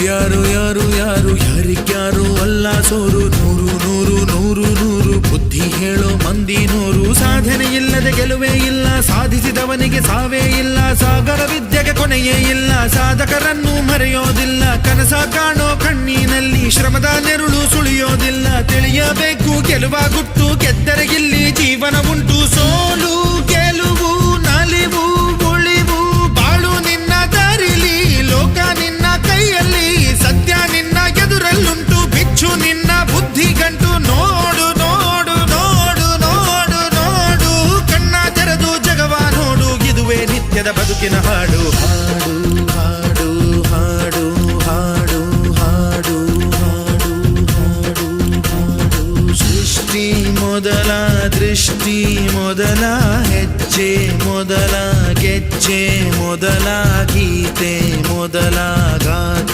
ಯಾರು ಯಾರು ಯಾರು ಯಾರಿಗ್ಯಾರು ಅಲ್ಲ ಸೋರು. ನೂರು ನೂರು ನೂರು ನೂರು ಬುದ್ಧಿ ಹೇಳೋ ಮಂದಿ ನೂರು. ಸಾಧನೆ ಇಲ್ಲದೆ ಗೆಲುವೇ ಇಲ್ಲ, ಸಾಧಿಸಿದವನಿಗೆ ಸಾವೇ ಇಲ್ಲ. ಸಾಗರ ವಿದ್ಯೆಗೆ ಕೊನೆಯೇ ಇಲ್ಲ, ಸಾಧಕರನ್ನು ಮರೆಯೋದಿಲ್ಲ. ಕನಸ ಕಾಣೋ ಕಣ್ಣಿನಲ್ಲಿ ಶ್ರಮದ ನೆರುಳು ಸುಳಿಯೋದಿಲ್ಲ. ತಿಳಿಯಬೇಕು ಗೆಲುವ ಗುಟ್ಟು, ಗೆದ್ದರೆ ಇಲ್ಲಿ ಜೀವನ ಉಂಟು. ಸೋಲು ಗೆಲುವು ನಲಿವು ಉಳಿವು ಬಾಳು ನಿನ್ನ ದಾರಿಲಿ, ಲೋಕ ನಿನ್ನ ಕೈಯಲ್ಲಿ, ಸತ್ಯ ನಿನ್ನ ಎದುರಲ್ಲುಂಟು. ಬಿಚ್ಚು ನಿನ್ನ ಬುದ್ಧಿ ಗಂಟು, ನೋಡು ನೋಡು ನೋಡು ನೋಡು ನೋಡು. ಕಣ್ಣ ತೆರೆದು ಜಗವ ನೋಡು, ಇದುವೇ ನಿತ್ಯದ ಬದುಕಿನ ಹಾಡು. ಹಾಡು ಹಾಡು ಹಾಡು ಹಾಡು ಹಾಡು ಹಾಡು ಹಾಡು ಹಾಡು. ಸೃಷ್ಟಿ ಮೊದಲ ದೃಷ್ಟಿ ಮೊದಲ ಹೆಜ್ಜೆ ಮೊದಲ ಗೆಜ್ಜೆ ಮೊದಲ ಗೀತೆ ಮೊದಲ ಗಾತೆ.